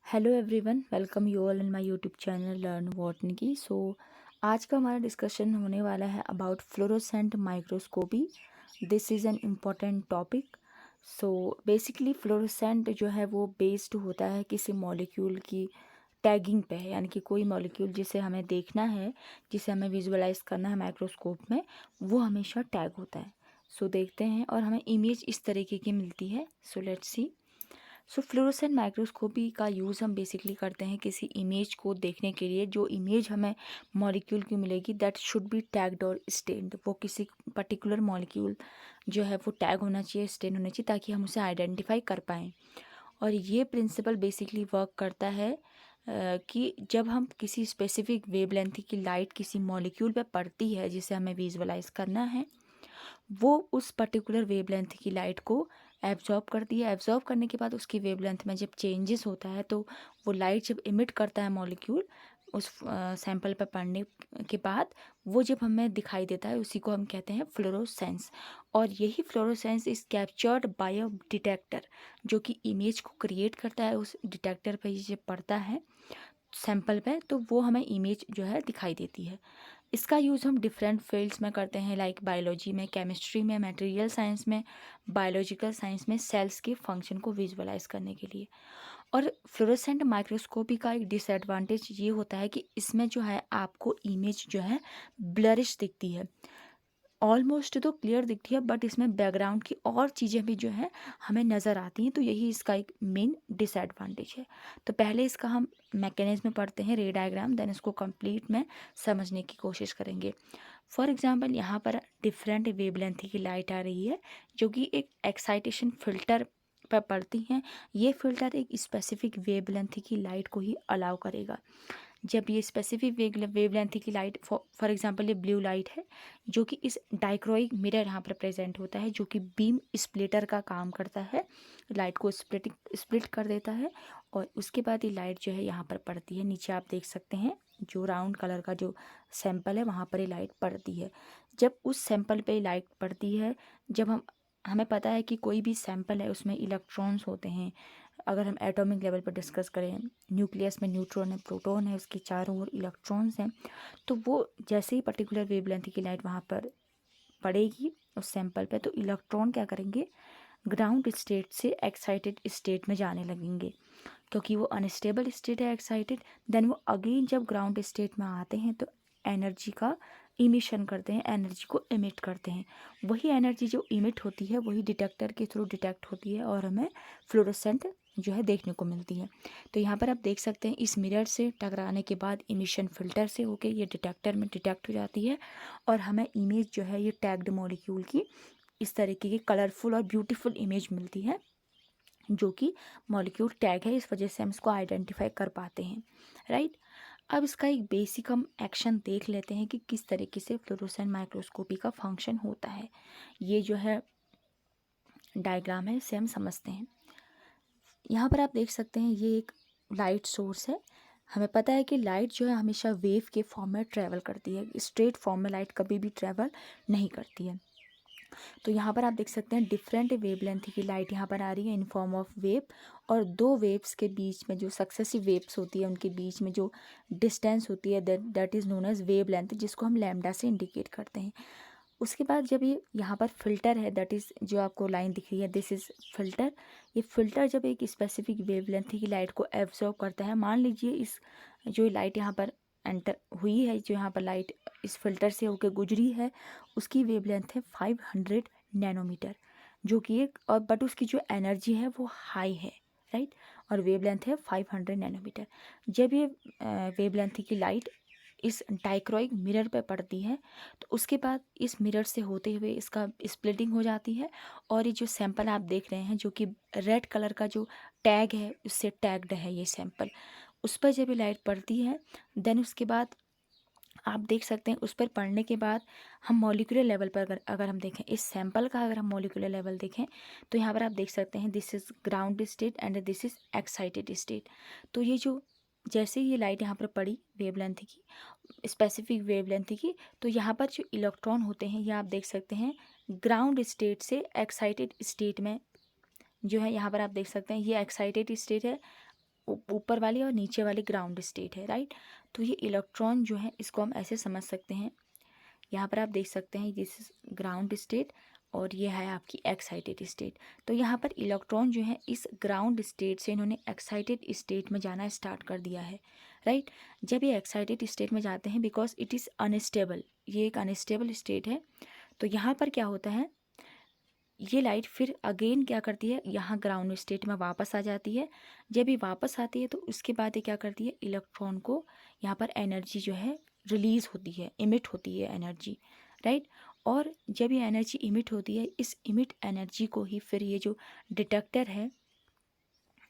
Hello everyone, welcome you all in my YouTube channel learn botany. आज का हमारा discussion होने वाला है about fluorescent microscopy. This is an important topic. So basically fluorescent जो है वो बेस्ड होता है किसी मॉलिक्यूल की टैगिंग पे है, यानी कि कोई मॉलिक्यूल जिसे हमें देखना है, जिसे हमें विजुअलाइज करना है माइक्रोस्कोप में, वो हमेशा टैग होता है। देखते हैं और हमें इमेज इस तरीके की मिलती है। Let's see. फ्लोरोसेंट माइक्रोस्कोपी का यूज़ हम बेसिकली करते हैं किसी इमेज को देखने के लिए। जो इमेज हमें मॉलिक्यूल की मिलेगी दैट शुड बी टैग्ड और स्टेन्ड। वो किसी पर्टिकुलर मॉलिक्यूल जो है वो टैग होना चाहिए, स्टेन होना चाहिए, ताकि हम उसे आइडेंटिफाई कर पाएँ। और ये प्रिंसिपल बेसिकली वर्क करता है कि जब हम किसी स्पेसिफिक वेवलेंथ की लाइट किसी मॉलिक्यूल पे पड़ती है जिसे हमें विजुअलाइज करना है, वो उस पर्टिकुलर वेवलेंथ की लाइट को एब्जॉर्ब करती है। एब्जॉर्ब करने के बाद उसकी वेवलेंथ में जब चेंजेस होता है तो वो लाइट जब इमिट करता है मॉलिक्यूल उस सैंपल पर पड़ने के बाद, वो जब हमें दिखाई देता है उसी को हम कहते हैं फ्लोरोसेंस। और यही fluorescence is captured by a detector, जो कि इमेज को क्रिएट करता है। उस डिटेक्टर पर जब पड़ता है सैंपल पे तो वो हमें इमेज जो है दिखाई देती है। इसका यूज़ हम डिफरेंट फील्ड्स में करते हैं, लाइक बायोलॉजी में, केमिस्ट्री में, मटेरियल साइंस में, बायोलॉजिकल साइंस में, सेल्स के फंक्शन को विजुअलाइज करने के लिए। और फ्लोरोसेंट माइक्रोस्कोपी का एक डिसएडवांटेज ये होता है कि इसमें जो है आपको इमेज जो है ब्लरिश दिखती है। ऑलमोस्ट तो क्लियर दिखती है, बट इसमें बैकग्राउंड की और चीज़ें भी जो है हमें नज़र आती हैं। तो यही इसका एक मेन डिसएडवांटेज है। तो पहले इसका हम मैकेनिज्म में पढ़ते हैं, रे डायग्राम, देन इसको कंप्लीट में समझने की कोशिश करेंगे। फॉर एग्जांपल यहाँ पर डिफरेंट वेवलेंथ की लाइट आ रही है जो कि एक एक्साइटेशन फिल्टर पर पड़ती हैं। ये फिल्टर एक स्पेसिफिक वेवलेंथ की लाइट को ही अलाउ करेगा। जब ये स्पेसिफिक वेवलेंथ की लाइट, फॉर एग्जांपल ये ब्लू लाइट है जो कि इस डाइक्रोइक मिरर यहाँ पर प्रेजेंट होता है, जो कि बीम स्प्लिटर का काम करता है, लाइट को स्प्लिट कर देता है। और उसके बाद ये लाइट जो है यहाँ पर पड़ती है। नीचे आप देख सकते हैं जो राउंड कलर का जो सैंपल है वहाँ पर ये लाइट पड़ती है। जब उस सैंपल पे लाइट पड़ती है, जब हमें पता है कि कोई भी सैंपल है उसमें इलेक्ट्रॉन्स होते हैं। अगर हम एटॉमिक लेवल पर डिस्कस करें, न्यूक्लियस में न्यूट्रॉन है, प्रोटॉन है, उसके चारों ओर इलेक्ट्रॉन्स हैं। तो वो जैसे ही पर्टिकुलर वेवलेंथ की लाइट वहाँ पर पड़ेगी उस सैंपल पे, तो इलेक्ट्रॉन क्या करेंगे, ग्राउंड स्टेट से एक्साइटेड स्टेट में जाने लगेंगे। क्योंकि वो अनस्टेबल स्टेट है एक्साइटेड, देन वो अगेन जब ग्राउंड स्टेट में आते हैं तो एनर्जी का इमिशन करते हैं, एनर्जी को इमिट करते हैं। वही एनर्जी जो इमिट होती है वही डिटेक्टर के थ्रू डिटेक्ट होती है और हमें फ्लोरोसेंट जो है देखने को मिलती है। तो यहाँ पर आप देख सकते हैं इस मिरर से टकराने के बाद इमिशन फिल्टर से होके ये डिटेक्टर में डिटेक्ट हो जाती है और हमें इमेज जो है ये टैग्ड मॉलिक्यूल की इस तरीके की कलरफुल और ब्यूटीफुल इमेज मिलती है, जो कि मॉलिक्यूल टैग है, इस वजह से हम इसको आइडेंटिफाई कर पाते हैं, राइट। अब इसका एक बेसिक हम एक्शन देख लेते हैं कि किस तरीके से फ्लोरोसेंट माइक्रोस्कोपी का फंक्शन होता है। ये जो है डायग्राम है, इसे हम समझते हैं। यहाँ पर आप देख सकते हैं ये एक लाइट सोर्स है। हमें पता है कि लाइट जो है हमेशा वेव के फॉर्म में ट्रैवल करती है, स्ट्रेट फॉर्म में लाइट कभी भी ट्रैवल नहीं करती है। तो यहाँ पर आप देख सकते हैं डिफरेंट वेवलेंथ की लाइट यहाँ पर आ रही है इन फॉर्म ऑफ वेव। और दो वेव्स के बीच में जो सक्सेसिव वेव्स होती है उनके बीच में जो डिस्टेंस होती है that is known as wavelength, जिसको हम लैम्डा से इंडिकेट करते हैं। उसके बाद जब ये यहाँ पर फिल्टर है, दैट इज़ जो आपको लाइन दिख रही है, दिस इज़ फिल्टर। ये फिल्टर जब एक स्पेसिफिक वेवलेंथ की लाइट को एब्जॉर्ब करता है, मान लीजिए इस जो लाइट यहाँ पर एंटर हुई है, जो यहाँ पर लाइट इस फिल्टर से होकर गुजरी है, उसकी वेवलेंथ है 500 नैनोमीटर, जो कि एक और बट उसकी जो एनर्जी है वो हाई है, राइट। और वेवलेंथ है 500 नैनोमीटर। जब ये वेवलेंथ की लाइट इस डाइक्रोइक मिरर पे पड़ती है तो उसके बाद इस मिरर से होते हुए इसका स्प्लिटिंग हो जाती है। और ये जो सैंपल आप देख रहे हैं जो कि रेड कलर का जो टैग है उससे टैग्ड है ये सैंपल, उस पर जब ये लाइट पड़ती है देन उसके बाद आप देख सकते हैं उस पर पढ़ने के बाद हम मॉलिक्यूलर लेवल पर अगर हम देखें इस सैंपल का, अगर हम मॉलिक्यूलर लेवल देखें तो यहाँ पर आप देख सकते हैं this is ground state and this is excited state. तो ये जो जैसे ही ये लाइट यहाँ पर पड़ी वेवलेंथ की, स्पेसिफिक वेवलेंथ की, तो यहाँ पर जो इलेक्ट्रॉन होते हैं ये आप देख सकते हैं ग्राउंड स्टेट से एक्साइटेड स्टेट में जो है, यहाँ पर आप देख सकते हैं ये एक्साइटेड स्टेट है ऊपर वाली और नीचे वाली ग्राउंड स्टेट है, राइट। तो ये इलेक्ट्रॉन जो है इसको हम ऐसे समझ सकते हैं, यहाँ पर आप देख सकते हैं दिस इज ग्राउंड स्टेट और ये है आपकी एक्साइटेड स्टेट। तो यहाँ पर इलेक्ट्रॉन जो है इस ग्राउंड स्टेट से इन्होंने एक्साइटेड स्टेट में जाना स्टार्ट कर दिया है, राइट। जब ये एक्साइटेड स्टेट में जाते हैं बिकॉज इट इज़ अनस्टेबल, ये एक अनस्टेबल स्टेट है, तो यहाँ पर क्या होता है, ये लाइट फिर अगेन क्या करती है, यहाँ ग्राउंड स्टेट में वापस आ जाती है। जब ये वापस आती है तो उसके बाद ये क्या करती है, इलेक्ट्रॉन को यहाँ पर एनर्जी जो है रिलीज होती है, इमिट होती है एनर्जी, राइट। और जब ये एनर्जी इमिट होती है, इस इमिट एनर्जी को ही फिर ये जो डिटेक्टर है,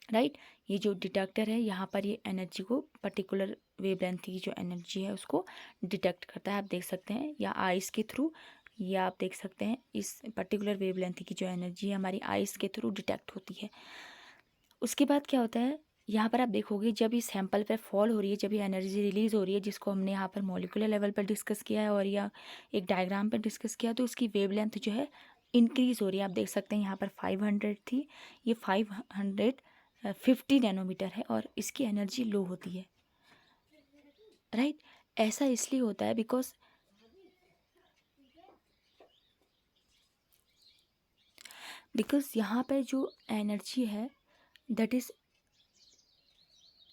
राइट, ये जो डिटेक्टर है यहाँ पर ये एनर्जी को पर्टिकुलर वेवलेंथ की जो एनर्जी है उसको डिटेक्ट करता है। आप देख सकते हैं या आइस के थ्रू, या आप देख सकते हैं इस पर्टिकुलर वेवलेंथ की जो एनर्जी है हमारी आइस के थ्रू डिटेक्ट होती है। उसके बाद क्या होता है, यहाँ पर आप देखोगे जब ये सैंपल पर फॉल हो रही है, जब ये एनर्जी रिलीज हो रही है, जिसको हमने यहाँ पर मॉलिक्यूलर लेवल पर डिस्कस किया है और या एक डायग्राम पर डिस्कस किया, तो उसकी वेवलेंथ जो है इंक्रीज हो रही है। आप देख सकते हैं यहाँ पर 500 थी, ये 550 नैनोमीटर है और इसकी एनर्जी लो होती है, राइट। ऐसा इसलिए होता है बिकॉज यहाँ पर जो एनर्जी है that is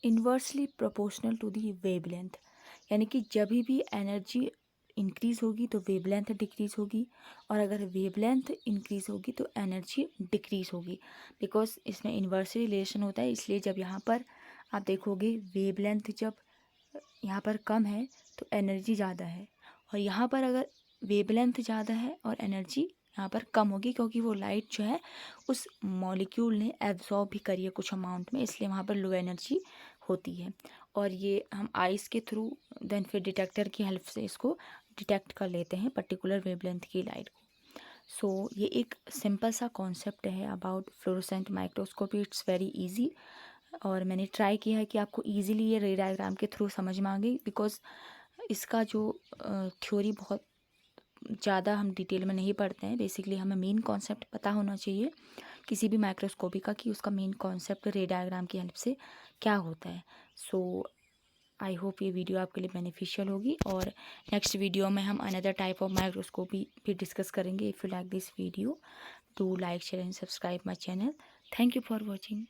inversely proportional to the wavelength, यानी कि जब भी एनर्जी इंक्रीज होगी तो वेवलेंथ डिक्रीज होगी, और अगर वेवलेंथ इंक्रीज होगी तो एनर्जी डिक्रीज होगी। बिकॉज इसमें इन्वर्सली रिलेशन होता है, इसलिए जब यहाँ पर आप देखोगे वेवलेंथ जब यहाँ पर कम है तो एनर्जी ज़्यादा है, और यहाँ पर अगर वेवलेंथ ज़्यादा है और एनर्जी यहाँ पर कम होगी, क्योंकि वो लाइट जो है उस मॉलिक्यूल ने एब्जॉर्ब भी करी है कुछ अमाउंट में, इसलिए वहाँ पर लो एनर्जी होती है। और ये हम आइस के थ्रू देन फिर डिटेक्टर की हेल्प से इसको डिटेक्ट कर लेते हैं पर्टिकुलर वेवलेंथ की लाइट को। सो ये एक सिंपल सा कॉन्सेप्ट है about fluorescent microscopy, it's very easy, और मैंने ट्राई किया है कि आपको इजीली ये रे डायग्राम के थ्रू समझ में आ गई, बिकॉज इसका जो थ्योरी बहुत ज़्यादा हम डिटेल में नहीं पढ़ते हैं। बेसिकली हमें मेन कॉन्सेप्ट पता होना चाहिए किसी भी माइक्रोस्कोपी का, कि उसका मेन कॉन्सेप्ट रे डायग्राम की हेल्प से क्या होता है। सो आई होप ये वीडियो आपके लिए बेनिफिशियल होगी, और नेक्स्ट वीडियो में हम अनदर टाइप ऑफ माइक्रोस्कोपी भी डिस्कस करेंगे। If you like this video, do like, share and subscribe my channel. Thank you for watching.